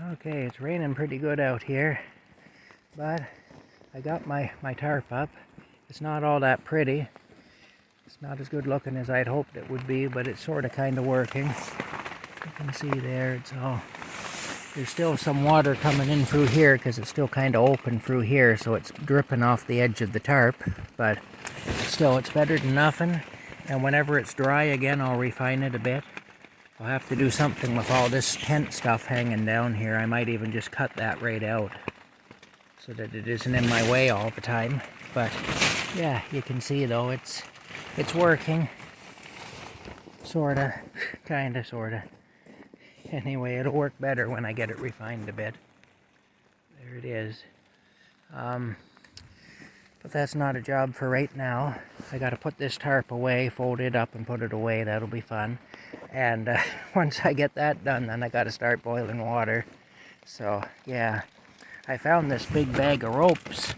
Okay, it's raining pretty good out here, but I got my tarp up. It's not all that pretty. It's not as good looking as I'd hoped it would be, but it's sort of kind of working. You can see there, there's still some water coming in through here because it's still kind of open through here, so it's dripping off the edge of the tarp, but still it's better than nothing. And whenever it's dry again, I'll refine it a bit. I'll have to do something with all this tent stuff hanging down here. I might even just cut that right out so that it isn't in my way all the time. But yeah, you can see though, it's working. Sorta, kinda, sorta. Anyway, it'll work better when I get it refined a bit. There it is. But that's not a job for right now. I gotta put this tarp away, fold it up and put it away. That'll be fun. And once I get that done, then I gotta start boiling water. So yeah, I found this big bag of ropes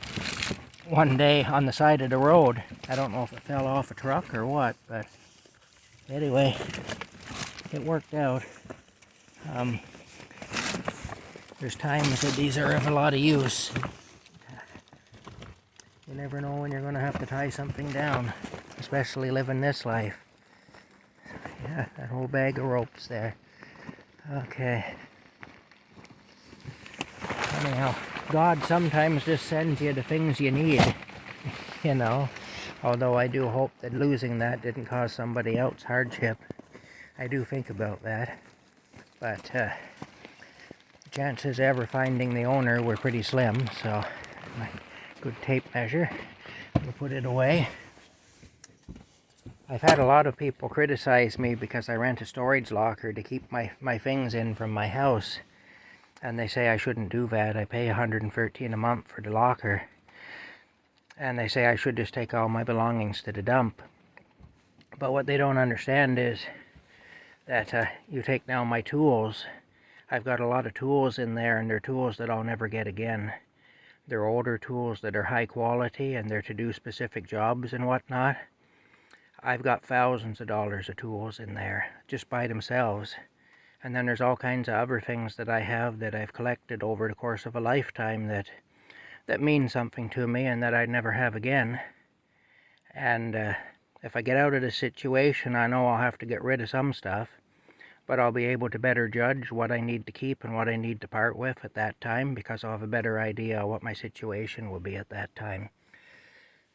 one day on the side of the road. I don't know if it fell off a truck or what, but anyway, it worked out. There's times that these are of a lot of use. You never know when you're going to have to tie something down, especially living this life. Yeah, that whole bag of ropes there. Okay. Anyhow, God sometimes just sends you the things you need, you know. Although I do hope that losing that didn't cause somebody else hardship. I do think about that. But the chances of ever finding the owner were pretty slim, so good tape measure. We'll put it away. I've had a lot of people criticize me because I rent a storage locker to keep my things in from my house. And they say I shouldn't do that. I pay $113 a month for the locker. And they say I should just take all my belongings to the dump. But what they don't understand is that you take down my tools. I've got a lot of tools in there, and they're tools that I'll never get again. They're older tools that are high quality, and they're to do specific jobs and whatnot. I've got thousands of dollars of tools in there, just by themselves. And then there's all kinds of other things that I have that I've collected over the course of a lifetime that mean something to me and that I'd never have again. And if I get out of this situation, I know I'll have to get rid of some stuff, but I'll be able to better judge what I need to keep and what I need to part with at that time, because I'll have a better idea of what my situation will be at that time.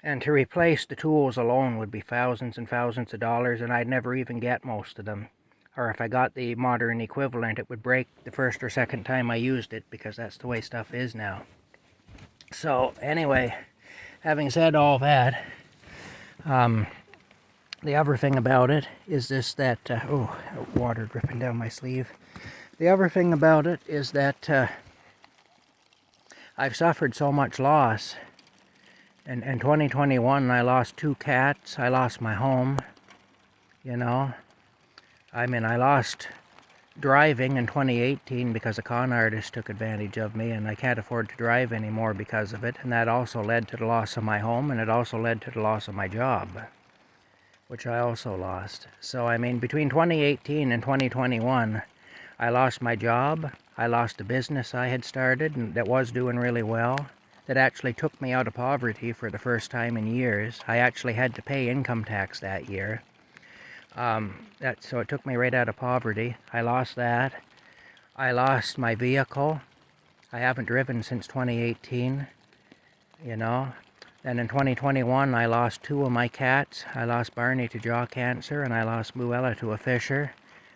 And to replace the tools alone would be thousands and thousands of dollars, and I'd never even get most of them. Or if I got the modern equivalent, it would break the first or second time I used it, because that's the way stuff is now. So anyway, having said all that, the other thing about it is this, that, water dripping down my sleeve. The other thing about it is that I've suffered so much loss. In 2021, I lost 2 cats, I lost my home, you know. I mean, I lost driving in 2018 because a con artist took advantage of me, and I can't afford to drive anymore because of it. And that also led to the loss of my home, and it also led to the loss of my job, which I also lost. So, I mean, between 2018 and 2021, I lost my job. I lost a business I had started and that was doing really well, that actually took me out of poverty for the first time in years. I actually had to pay income tax that year. So it took me right out of poverty. I lost that. I lost my vehicle. I haven't driven since 2018, you know. Then in 2021, I lost 2 of my cats. I lost Barney to jaw cancer, and I lost Luella to a fissure,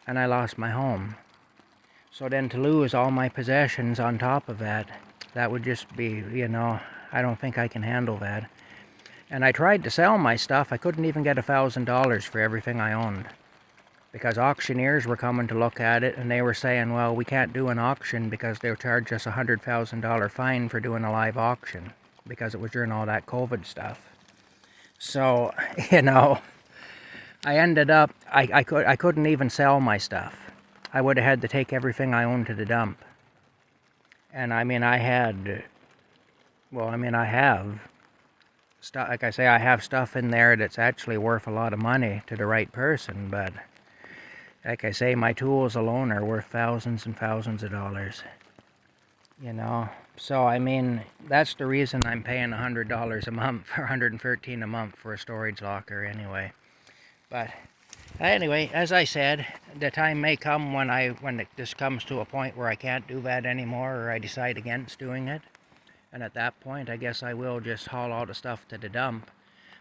and I lost my home. So then to lose all my possessions on top of that, that would just be, you know, I don't think I can handle that. And I tried to sell my stuff. I couldn't even get $1,000 for everything I owned, because auctioneers were coming to look at it, and they were saying, well, we can't do an auction because they'll charge us a $100,000 fine for doing a live auction, because it was during all that COVID stuff. So, you know, I ended up, I couldn't even sell my stuff. I would have had to take everything I owned to the dump. And I mean, I have stuff, like I say, I have stuff in there that's actually worth a lot of money to the right person, but like I say, my tools alone are worth thousands and thousands of dollars. you know. So, I mean, that's the reason I'm paying $100 a month, or $113 a month for a storage locker anyway. But anyway, as I said, the time may come when this comes to a point where I can't do that anymore, or I decide against doing it. And at that point, I guess I will just haul all the stuff to the dump.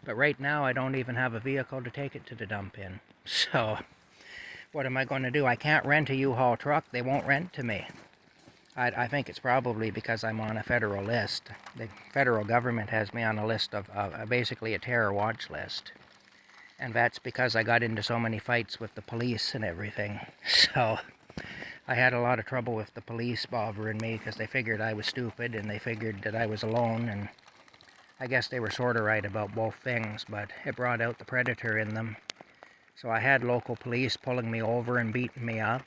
But right now, I don't even have a vehicle to take it to the dump in. So, what am I going to do? I can't rent a U-Haul truck. They won't rent to me. I think it's probably because I'm on a federal list. The federal government has me on a list of basically a terror watch list. And that's because I got into so many fights with the police and everything. So I had a lot of trouble with the police bothering me because they figured I was stupid and they figured that I was alone. And I guess they were sort of right about both things, but it brought out the predator in them. So I had local police pulling me over and beating me up,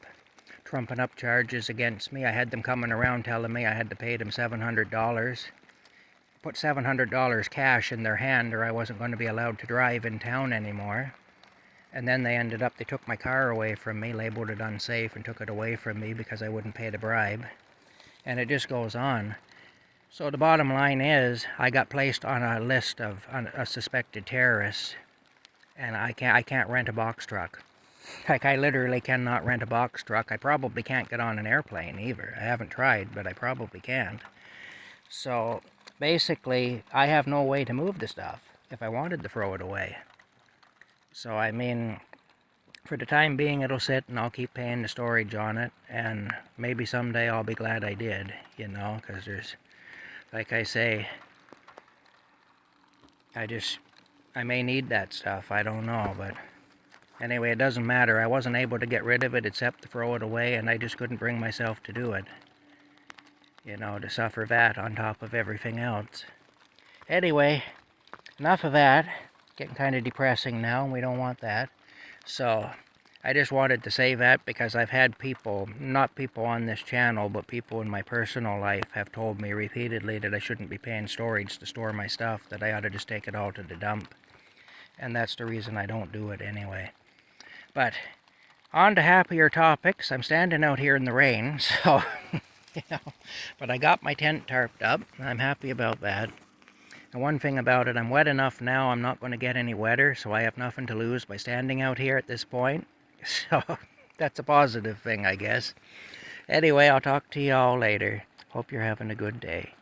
trumping up charges against me. I had them coming around telling me I had to pay them $700. Put $700 cash in their hand or I wasn't going to be allowed to drive in town anymore. And then they took my car away from me, labeled it unsafe, and took it away from me because I wouldn't pay the bribe. And it just goes on. So the bottom line is, I got placed on a list of suspected terrorists, and I can't rent a box truck. Like, I literally cannot rent a box truck. I probably can't get on an airplane either. I haven't tried, but I probably can't. So basically, I have no way to move the stuff if I wanted to throw it away. So, I mean, for the time being, it'll sit and I'll keep paying the storage on it. And maybe someday I'll be glad I did, you know, because there's, like I say, I may need that stuff. I don't know, but anyway, it doesn't matter. I wasn't able to get rid of it except to throw it away, and I just couldn't bring myself to do it. You know, to suffer that on top of everything else. Anyway, enough of that. Getting kind of depressing now, and we don't want that. So, I just wanted to say that because I've had people, not people on this channel, but people in my personal life have told me repeatedly that I shouldn't be paying storage to store my stuff, that I ought to just take it all to the dump. And that's the reason I don't do it anyway. But, on to happier topics. I'm standing out here in the rain, so... You know, but I got my tent tarped up. I'm happy about that. And one thing about it, I'm wet enough now, I'm not going to get any wetter, so I have nothing to lose by standing out here at this point. So, that's a positive thing, I guess. Anyway, I'll talk to y'all later. Hope you're having a good day.